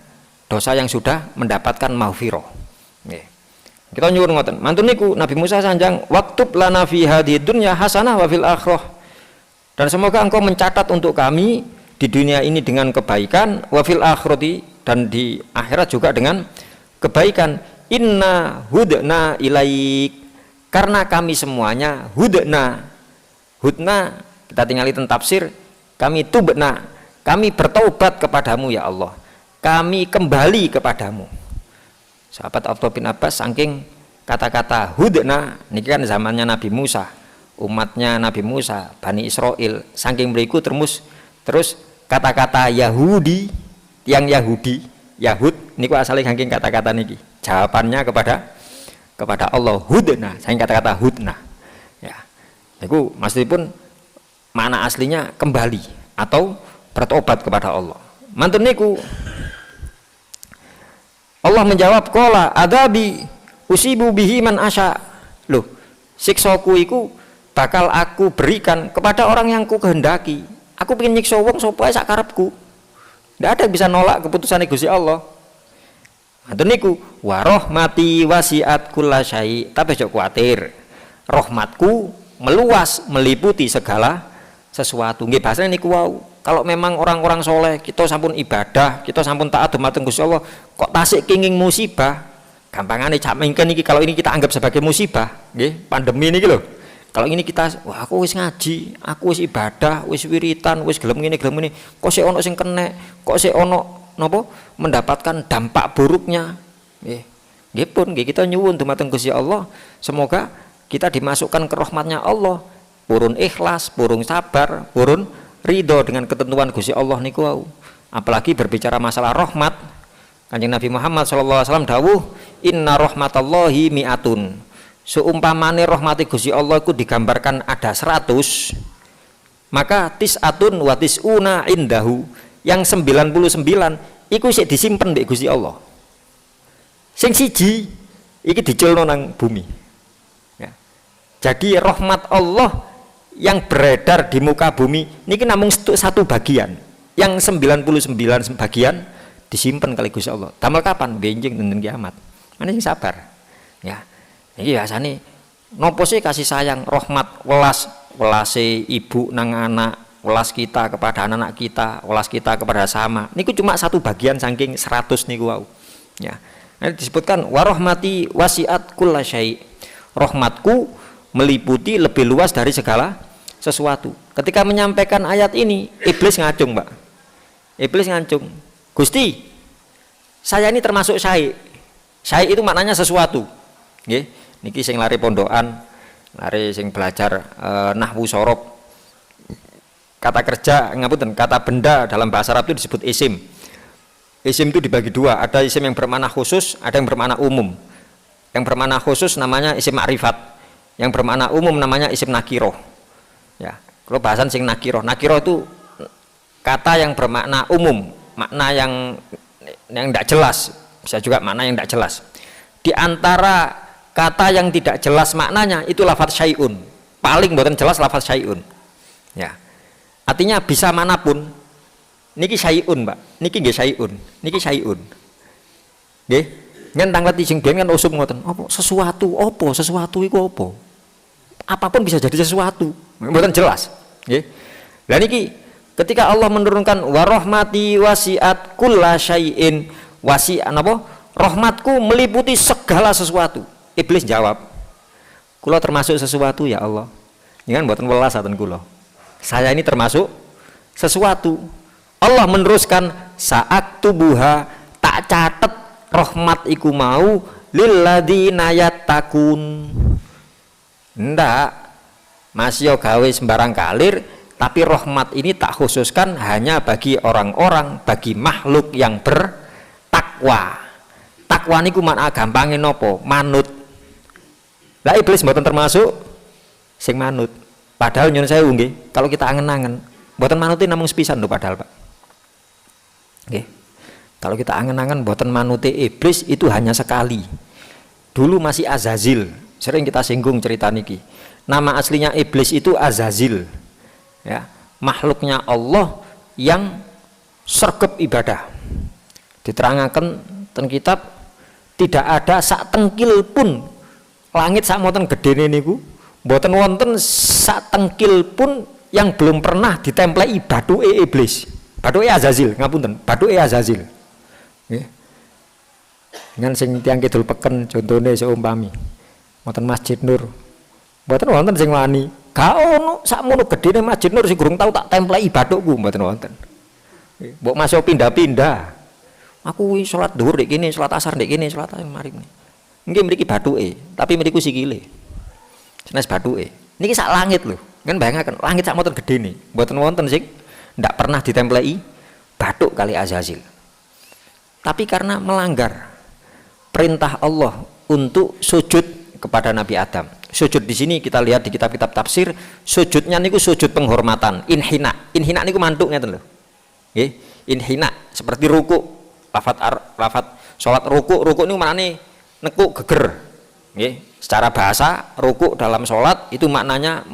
dosa yang sudah mendapatkan maghfirah. Nggih. Kita nyuwun ngoten. Mantun niku Nabi Musa sanjang waktub lana fi hadhihi dunya hasanah wa fil akhirah. Dan semoga engkau mencatat untuk kami di dunia ini dengan kebaikan, wa fil akhirati, dan di akhirat juga dengan kebaikan. Inna hudna ilaik, karena kami semuanya hudna kita tinggali tentang tafsir, kami tubna, kami bertaubat kepadamu ya Allah, kami kembali kepadamu. Sahabat Abdullah bin Abbas saking kata-kata hudna niki kan zamannya Nabi Musa, umatnya Nabi Musa, Bani Israel, saking beriku terus kata-kata Yahudi, yang Yahudi, Yahud niku asalnya saking kata-kata niki. Jawabannya kepada Allah hudna, saking kata-kata hudna. Ya. Niku maksudipun makna aslinya kembali atau bertobat kepada Allah. Mantun niku Allah menjawab qala adabi usibu bihi man asya. Loh, siksaku iku bakal aku berikan kepada orang yang ku kehendaki. Aku pengen nyiksa wong sapa ae sak karepku. Ndak ada yang bisa nolak keputusan Gusti Allah. Mantun niku wa rahmati wasiat kullasyai. Tapi aja kuwatir. Rahmatku meluas meliputi segala sesuatu. Nggih bahasane niku wau. Kalau memang orang-orang soleh, kita sampun ibadah, kita sampun taat dumateng Gusti Allah, kok tasik kenging musibah, gampangane cak mengken iki kalau ini kita anggap sebagai musibah, nggih, pandemi niki lho. Kalau ini kita, wah aku wis ngaji, aku wis ibadah, wis wiritan, wis gelem ngene, kok sik ono sing kenek, kok sik ono napa mendapatkan dampak buruknya. Nggih. Nggih pun nggih kita nyuwun dumateng Gusti Allah, semoga kita dimasukkan ke rahmatnya Allah, purun ikhlas, purun sabar, purun ridho dengan ketentuan Gusti Allah niku wau. Apalagi berbicara masalah rahmat, Kanjeng Nabi Muhammad SAW dawuh inna rahmatallahi mi'atun. Seumpamane rahmati Gusti Allah itu digambarkan ada 100, maka tis'atun wa tis'una indahu, yang 99 iku sik disimpen mbek Gusti Allah, sing siji iki diculno nang bumi ya. Jadi rahmat Allah yang beredar di muka bumi niki namung satu bagian, yang 99 bagian disimpan kali Gusti Allah. Damel kapan? Benjing dinten kiamat. Mana sing sabar ya. Iki biasane nopo sih kasih sayang, rahmat, welase ibu nang anak, welas kita kepada anak-anak kita, welas kita kepada sama. Niku cuma satu bagian saking 100 niku wau. Ya. Nah, disebutkan warahmati wasiat kullasyai. Rahmatku meliputi lebih luas dari segala sesuatu. Ketika menyampaikan ayat ini, iblis ngacung, Mbak. Iblis ngacung. Gusti, saya ini termasuk syai. Syai itu maknanya sesuatu. Nggih. Niki sing lari pondokan, lari sing belajar nahwu sorob. Kata kerja, ngapunten, kata benda dalam bahasa Arab itu disebut isim. Isim itu dibagi dua, ada isim yang bermakna khusus, ada yang bermakna umum. Yang bermakna khusus namanya isim ma'rifat, yang bermakna umum namanya isim nakiroh. Ya, kalau bahasan sing nakiroh, nakiroh itu kata yang bermakna umum, makna yang tidak jelas, bisa juga makna yang tidak jelas. Di antara kata yang tidak jelas maknanya itu lafadz syai'un, paling buatan jelas lafadz syai'un. Ya, artinya bisa manapun. Niki syai'un, Mbak. Niki nggih syai'un. Niki syai'un. Nggih. Nyentang lati sing biyen kan usum ngoten. Apa sesuatu, apa sesuatu iku apa? Apapun bisa jadi sesuatu. Mboten jelas. Nggih. Lah niki ketika Allah menurunkan warahmati wasiat kullasyai'in, wasi'an apa? Rahmatku meliputi segala sesuatu. Iblis jawab, kula termasuk sesuatu ya Allah. Ini kan mboten welas aten kula. Saya ini termasuk sesuatu. Allah meneruskan saat tubuha tak catet rahmat iku mau lilladzina yattaqun. Ndak masih gawe sembarang kalir, tapi rahmat ini tak khususkan hanya bagi orang-orang, bagi makhluk yang bertakwa. Takwa niku makna gampange napa? Manut. Lah iblis mboten termasuk sing manut. Padahal nyun sewu nggih, kalau kita angen-angen, mboten manuti namung sepisan lho padahal, Pak. Nggih. Kalau kita angen-angen mboten manuti iblis itu hanya sekali. Dulu masih Azazil, sering kita singgung cerita niki. Nama aslinya iblis itu Azazil. Ya, makhluknya Allah yang sergep ibadah. Diterangkan ten kitab tidak ada sak tengkil pun langit sak moten gedene niku mboten wonten sak tengkil pun yang belum pernah ditemplei bathuke iblis. Bathuke Azazil, ngapunten, bathuke Azazil. Nggih. Dengan sing tiyang kidul peken contone seumpami wonten Masjid Nur. Mboten wonten sing wani. Gak ono sakmono gedene Masjid Nur sing gurung tau tak templei bathukku mboten wonten. Mbok masuk pindah-pindah. Aku salat dhuwur ndek kene, salat asar ndek kene, salat mari. Nggih mriki bathuke, tapi mriku sikile. Jenis bathuke. Niki sak langit lho. Kan bayangaken langit sak moten gedene. Mboten wonten sing ndak pernah ditemplei bathuk kali Azazil. Tapi karena melanggar perintah Allah untuk sujud kepada Nabi Adam. Sujud di sini kita lihat di kitab-kitab tafsir, sujudnya niku sujud penghormatan, inhina. Inhina niku mantuk ngeten lho. Nggih, inhina seperti ruku. Lafat salat ruku niku maknane nekuk geger. Nggih, secara bahasa ruku dalam salat itu maknanya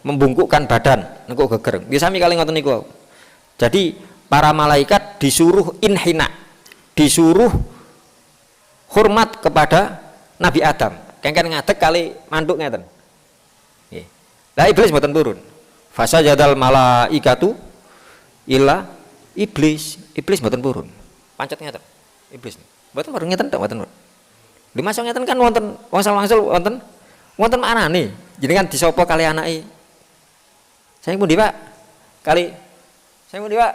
membungkukkan badan, nekuk geger. Nggih sami kali ngoten niku. Jadi para malaikat disuruh inhina, disuruh hormat kepada Nabi Adam. Kengken ngadeg kali manduk ngeten. Nggih. Lah iblis mboten turun. Fasajadal malaikatu illa iblis. Iblis mboten turun. Pancet ngeten. Iblis. Mboten bareng ngeten tok mboten. Lha masuk ngeten kan wonten wangsul-wangsul wonten maknane. Jenengan disapa kali anake? Saya pundi, Pak? Kali saya pundi, Pak?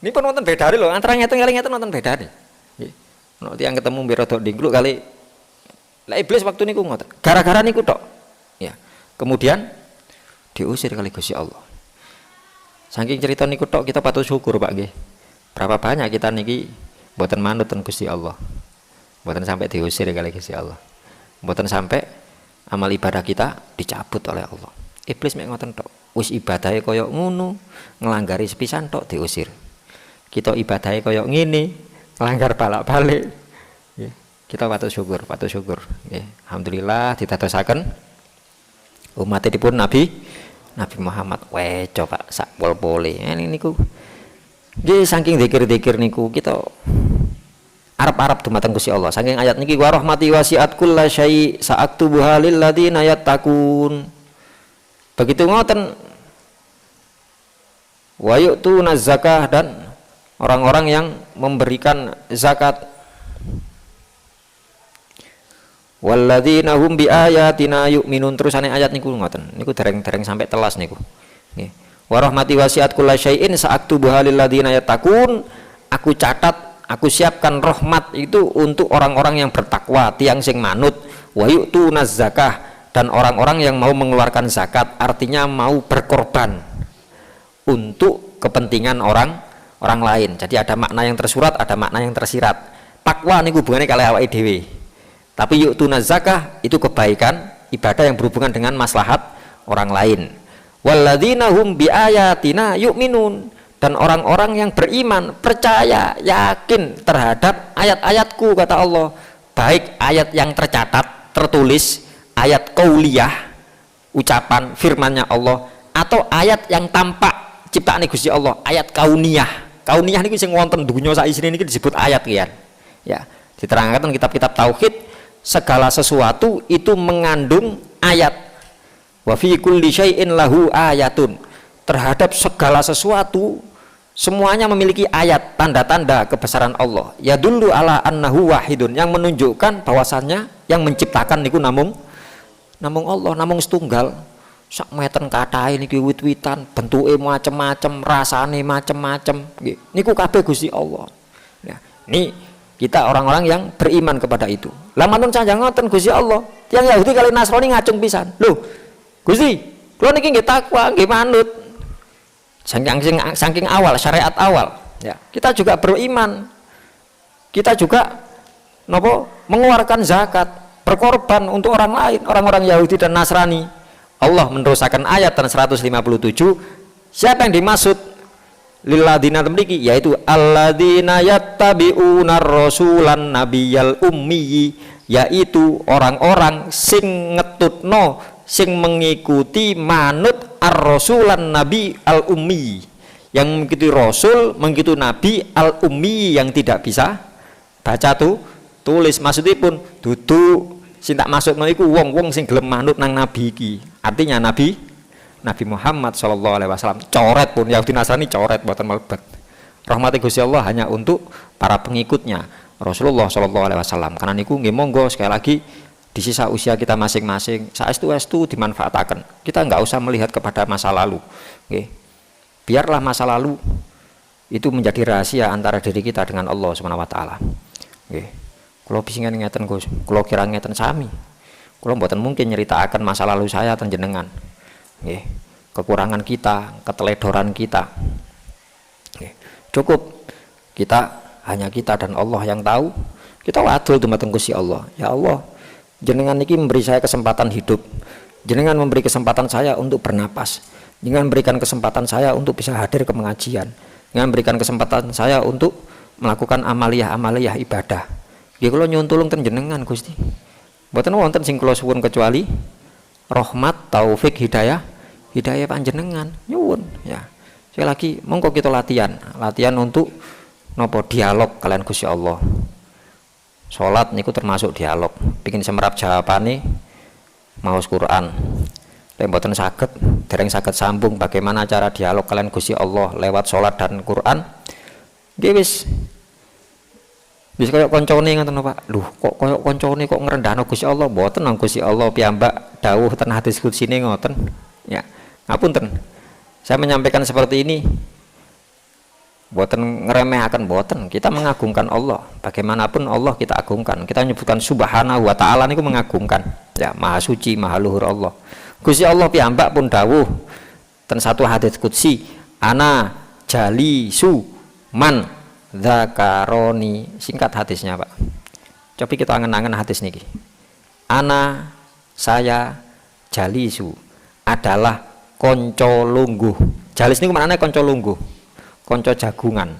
Ini pun wonten bedane lho, antara ngeten kali ngeten wonten bedane. Nggih. Nek tiyang ketemu mbira tok dingkluk kali lah iblis waktu niku ngoten. Gara-gara niku tok. Ya. Kemudian diusir kali Gusti Allah. Saking cerita niku tok kita patut syukur, Pak nggih. Berapa banyak kita niki mboten manut ten Gusti Allah. Mboten sampai diusir kali Gusti Allah. Mboten sampai amal ibadah kita dicabut oleh Allah. Iblis mek ngoten tok. Wis ibadahe kaya ngono, ngelanggari sepisan tok diusir. Kita ibadahe kaya ngene, nglanggar balak-balik. Nggih. Kita patut syukur, nggih. Alhamdulillah ditadosaken umatipun Nabi Muhammad. Weh, coba sak pol-pole. Niku nggih saking zikir-zikir niku kita arep-arep dumateng Gusti Allah. Saking ayat niki wa rahmati wasi'at kullasyai sa'aktubuha lil ladzina yattaqun. Begitu ngoten wa yu'tuna zakah dan orang-orang yang memberikan zakat. Walladzina hum biayatina yu'minun. Terusane ayat niku ngoten. Niku dereng-dereng sampai telas niku. Nggih. Wa rahmati wasi'at kullasyai'in sa'aktubuha lil ladzina yattaqun. Aku catat, aku siapkan rahmat itu untuk orang-orang yang bertakwa, tiang sing manut. Wa yu'tuna zakah dan orang-orang yang mau mengeluarkan zakat, artinya mau berkorban untuk kepentingan orang lain. Jadi ada makna yang tersurat, ada makna yang tersirat. Takwa niku hubungannya kali awake dhewe. Tapi yu'tuna zakah itu kebaikan, ibadah yang berhubungan dengan maslahat orang lain. Walladzina hum biayatina yu'minun, dan orang-orang yang beriman, percaya, yakin terhadap ayat-ayatku, kata Allah. Baik ayat yang tercatat, tertulis, ayat qauliyah, ucapan firmannya Allah, atau ayat yang tampak ciptaan Gusti Allah, ayat kauniyah. Kauniyah niku sing wonten dunya sak isine niki disebut ayat kian. Ya, diterangkan kitab-kitab tauhid, segala sesuatu itu mengandung ayat. Wa fi kulli syai'in lahu ayatun. Terhadap segala sesuatu semuanya memiliki ayat, tanda-tanda kebesaran Allah. Yadullu ala annahu wahidun, yang menunjukkan bahwasannya yang menciptakan niku namung Allah, namung setunggal. Sak meten kathah niki wit-witan, bentuke macem-macem, rasane macem-macem. Niku kabeh Gusti Allah. Nah, ini kita orang-orang yang beriman kepada itu. Lah mantun sanjang ngoten Gusti Allah. Yang Yahudi kali Nasrani ngacung pisan. Lho, Gusti, kula niki nggih takwa, nggih manut. Saking awal, syariat awal. Ya, kita juga beriman. Kita juga mengeluarkan zakat, berkorban untuk orang lain, orang-orang Yahudi dan Nasrani. Allah meneruskan ayat 157, siapa yang dimaksud lilladzina temriki, yaitu alladzina yattabi'unar rasulan nabiyal ummi, yaitu orang-orang sing ngetutno, sing mengikuti manut ar-rasulan nabi al-ummi, yang mengikuti rasul, mengikuti nabi al-ummi yang tidak bisa baca tulis. Maksudnya pun duduk sing tak maksudno iku wong-wong sing gelem manut nang nabi iki, artinya Nabi Muhammad SAW. Coret pun Yahudi Nasrani coret buatan melebet. Rahmati Gusti Allah hanya untuk para pengikutnya Rasulullah SAW. Karena niku nggih monggo sekali lagi di sisa usia kita masing-masing saestu dimanfaatkan. Kita nggak usah melihat kepada masa lalu. Nggih. Biarlah masa lalu itu menjadi rahasia antara diri kita dengan Allah Subhanahu wa taala. Nggih. Kula pisingan ngeten Gus, kula kira ngeten sami. Kula mboten mungkin nyeritakan masa lalu saya teng jenengan. Nggih, kekurangan kita, keteledoran kita. Nggih, cukup hanya kita dan Allah yang tahu. Kita wadul dumateng Gusti Allah. Ya Allah, jenengan niki memberi saya kesempatan hidup. Jenengan memberi kesempatan saya untuk bernapas. Jenengan memberikan kesempatan saya untuk bisa hadir ke pengajian. Jenengan memberikan kesempatan saya untuk melakukan amaliyah ibadah. Nggih kula nyuwun tulung ten jenengan Gusti. Mboten wonten sing kula suwun kecuali rahmat, taufik, hidayah panjenengan nyuwun ya. Sekali lagi monggo kita latihan untuk nopo dialog kalian Gusti Allah. Salat niku termasuk dialog. Pengin semerap jawabane maos Quran. Lek mboten saged, dereng saged sambung bagaimana cara dialog kalian Gusti Allah lewat salat dan Quran. Nggih wis kaya koncone ngoten Pak. Lho, kok kaya koncone kok ngrendahno Gusti Allah, mboten nang Gusti Allah piyambak dawuh ten hadis kudsine ngoten. Ya, ngapunten. Saya menyampaikan seperti ini mboten ngeremehaken mboten. Kita mengagungkan Allah. Bagaimanapun Allah kita agungkan. Kita menyebutkan subhanahu wa ta'ala niku mengagungkan. Ya, maha suci, maha luhur Allah. Gusti Allah piyambak pun dawuh ten satu hadis kudsi, ana jalisu man dzakaroni. Singkat hadisnya Pak, coba kita angen-angen hadis niki. Ana, saya, jalisu adalah konco lungguh. Jalis niku maknane konco lungguh, konco jagungan.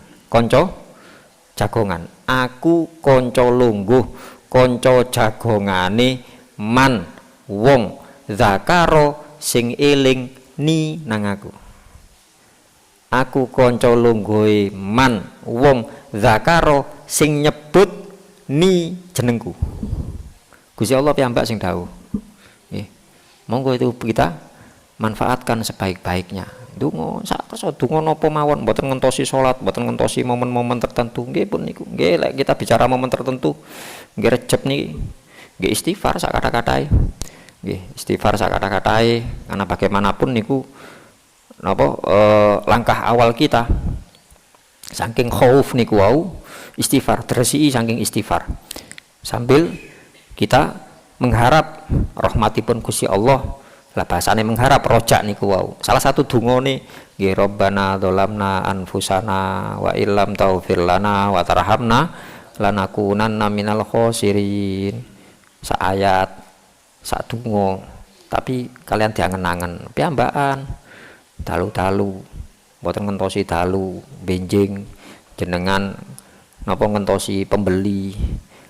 Aku konco lungguh, konco jagongane man wong zakaro sing eling ni nang aku. Aku konco lungguhe man wong zakaro sing nyebut ni jenengku. Gusti Allah piyambak sing dawuh. Nggih. Monggo itu kita manfaatkan sebaik-baiknya. Donga sak kersa donga napa mawon, mboten ngentosi salat, mboten ngentosi momen-momen tertentu. Nggih pun niku. Nggih lek kita bicara momen tertentu, nggih Rejab niki nggih istighfar sak kata-katae. Nggih, istighfar sak kata-katae karena bagaimanapun niku langkah awal kita saking khauf niku wau istighfar, tersi saking istighfar sambil kita mengharap rahmatipun Gusti Allah. Lah bahasane mengharap rojak niku wau salah satu dungane nggih Rabbana dzalamna anfusana wa illam taghfir lana wa tarhamna lanakunanna minal khosirin. Sak ayat sak donga tapi kalian diangen-angen piyambakan dalu-dalu mboten ngentosi dalu benjing jenengan napa ngentosi pembeli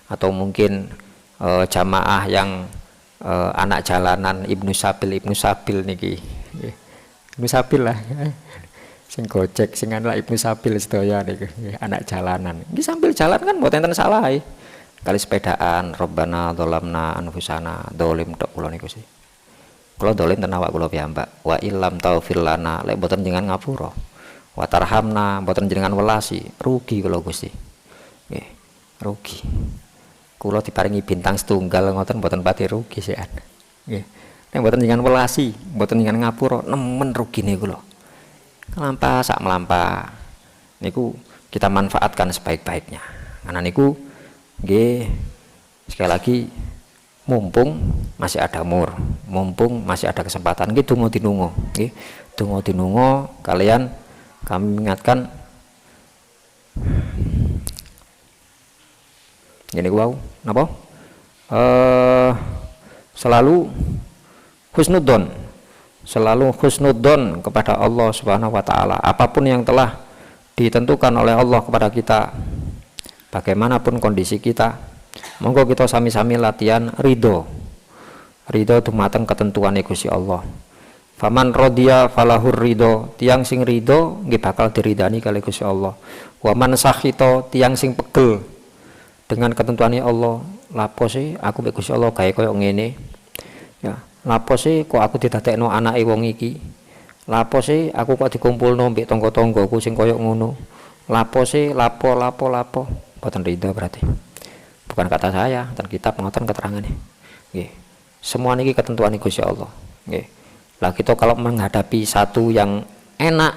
atau mungkin jamaah yang anak jalanan Ibnu Sabil niki Ibnu Sabil lah sing gojek sing anak Ibnu Sabil sedaya niku anak jalanan iki sambil jalan kan mboten enten salah kali sepedaan. Rabbana dzalamna anfusana dolim tok kula niku sih. Kula dolim ten awak kula piyambak. Wa illam taufir lana lek boten jenengan ngapura. Wa tarhamna boten jenengan welasi, rugi kula Gusti. Nggih, rugi. Kula diparingi bintang setunggal ngoten boten pati rugi sean. Nggih. Nek boten jenengan welasi, boten jenengan ngapura, nemen rugine kula. Kelampa sak melampa. Niku kita manfaatkan sebaik-baiknya. Karena niku nggih sekali lagi mumpung masih ada umur, mumpung masih ada kesempatan nggih donga dinunga nggih. Donga dinunga kalian kami ingatkan ngene ku wau napa? selalu husnudzon, selalu husnudzon kepada Allah Subhanahu wa taala. Apapun yang telah ditentukan oleh Allah kepada kita, bagaimanapun kondisi kita, monggo kita sami-sami latihan ridho dumateng ketentuan Gusti Allah. Faman rodiya falahur ridho, tiang sing ridho nggih bakal diridani kali Gusti Allah. Wa man sakhita, tiang sing pegel dengan ketentuannya Allah, lapo sih aku mek Gusti Allah gawe koyo ngene ya, lapo sih kok aku didadekno anake wong iki, lapo sih aku kok dikumpulno mbek tangga-tanggaku sing koyo ngono, lapo sih lapo boten ridho berarti. Bukan kata saya, dan kitab ngoten keterangannya nggih. Semua niki ketentuan Gusti Allah nggih. Lah kita kalau menghadapi satu yang enak,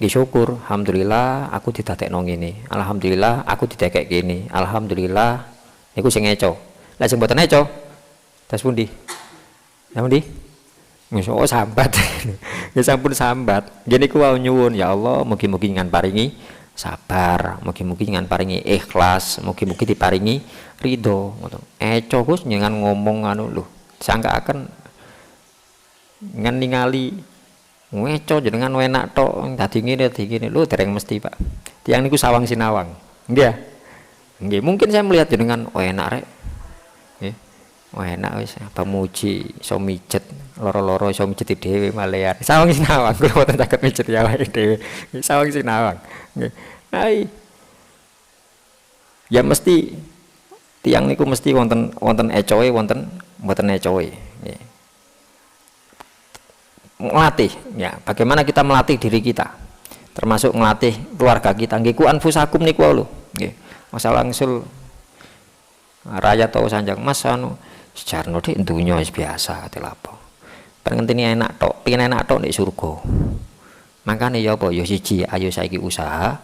syukur, alhamdulillah aku didadekno ngene, alhamdulillah aku didekek gini, alhamdulillah niku sing eco. Lah sing mboten eco tas pundi? Lah pundi? Oh sambat. Ya sampun sambat. Nggih niku wau nyuwun ya Allah, mugi-mugi ngan paringi sabar, mugi-mugi ngan paringi ikhlas, mugi-mugi diparingi ridho ngono. Eco Gus nyengan ngomong anu lho, sangkaaken ngan ningali ngeco jenengan enak tok dadi ngene lho dereng mesti Pak. Tiang niku sawang sinawang. Nggih. Nggih, mungkin saya melihat jenengan enak rek. Nggih. Enak wis pemuji iso mijet, loro-loro iso mijet dhewe malean. Sawang sinawang kula boten saged mijet ya awake dhewe. Sawang sinawang. Nggih. Hai. Ya mesti tiang niku mesti wonten ecoe wonten mboten ecoe. Nggih. Melatih ya, bagaimana kita melatih diri kita, termasuk melatih keluarga kita. Nggih ku anfusakum niku lho nggih. Masalah ngsul rakyat tau sanjang Mas anu sejarno dik dunya wis biasa ate lapo. Pengen enak tok, pengen enak tok nek surga. Makane ya apa ya siji ayo saiki usaha.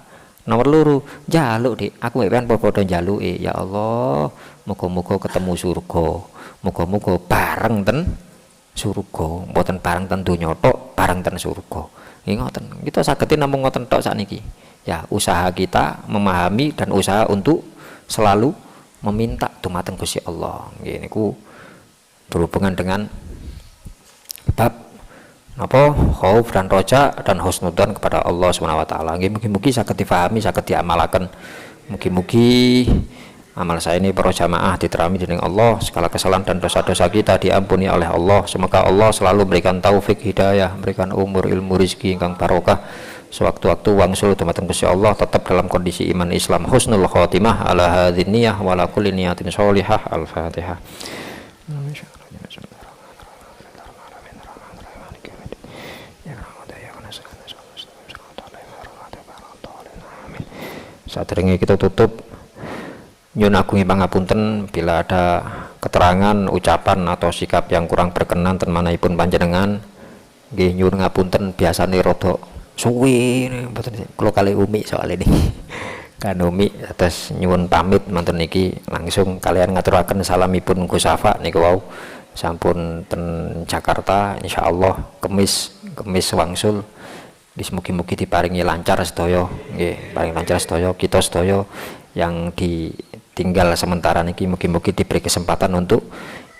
Nomor loro njaluk dik, aku mek padha njaluke ya Allah, muga-muga ketemu surga. Muga-muga bareng ten surga, mboten bareng ten donya tok, bareng ten surga. Nggih ngoten. Kita sagetin namung ngoten tok sakniki. Ya, usaha kita memahami dan usaha untuk selalu meminta dumateng Gusti Allah. Nggih niku berhubungan dengan bab napa khauf dan roja dan husnudzon kepada Allah Subhanahu wa taala. Nggih mugi-mugi saged difahami, saged diamalaken. Mugi-mugi amal saya ini para jamaah diterami dening Allah, segala kesalahan dan dosa-dosa kita diampuni oleh Allah. Semoga Allah selalu berikan taufik hidayah, berikan umur ilmu rezeki ingkang barokah. Sewaktu-waktu wangsul dumateng Gusti Allah tetap dalam kondisi iman Islam, husnul khotimah ala hadzin niyah wa ala kulli niyatin sholihah. Al-Fatihah. Saat ini kita tutup, nyun agungi pangapunten bila ada keterangan, ucapan atau sikap yang kurang berkenan ten manahipun panjenengan. Nggih nyun ngapunten biasane rada suwi mboten kula kali Umi soal ini. Kan Umi atas nyuwun pamit manten niki langsung kalian ngaturaken salamipun Gus Safa niku wau sampun ten Jakarta insyaallah kemis wangsul. Mugi-mugi diparingi lancar sedaya nggih, paring lancar sedaya kita sedaya yang ditinggal sementara niki mugi-mugi diberi kesempatan untuk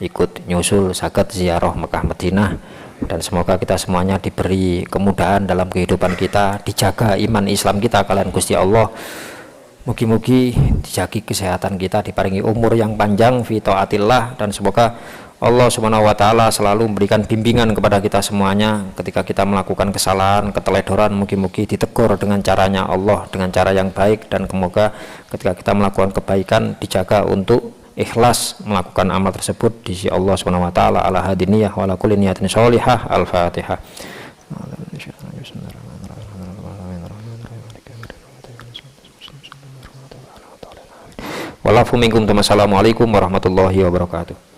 ikut nyusul saged ziarah Mekah Madinah, dan semoga kita semuanya diberi kemudahan dalam kehidupan kita, dijaga iman Islam kita kalian Gusti Allah. Mugi-mugi dijagi kesehatan kita, diparingi umur yang panjang fi taatillah, dan semoga Allah Subhanahu wa taala selalu memberikan bimbingan kepada kita semuanya ketika kita melakukan kesalahan, keteledoran, mugi-mugi ditegur dengan caranya Allah, dengan cara yang baik, dan semoga ketika kita melakukan kebaikan dijaga untuk ikhlas melakukan amal tersebut di sisi Allah Subhanahu wa taala ala hadiniyah wa ala kulli niyatin sholihah. Al-Fatihah. Wallafu minkum. Assalamualaikum warahmatullahi wabarakatuh.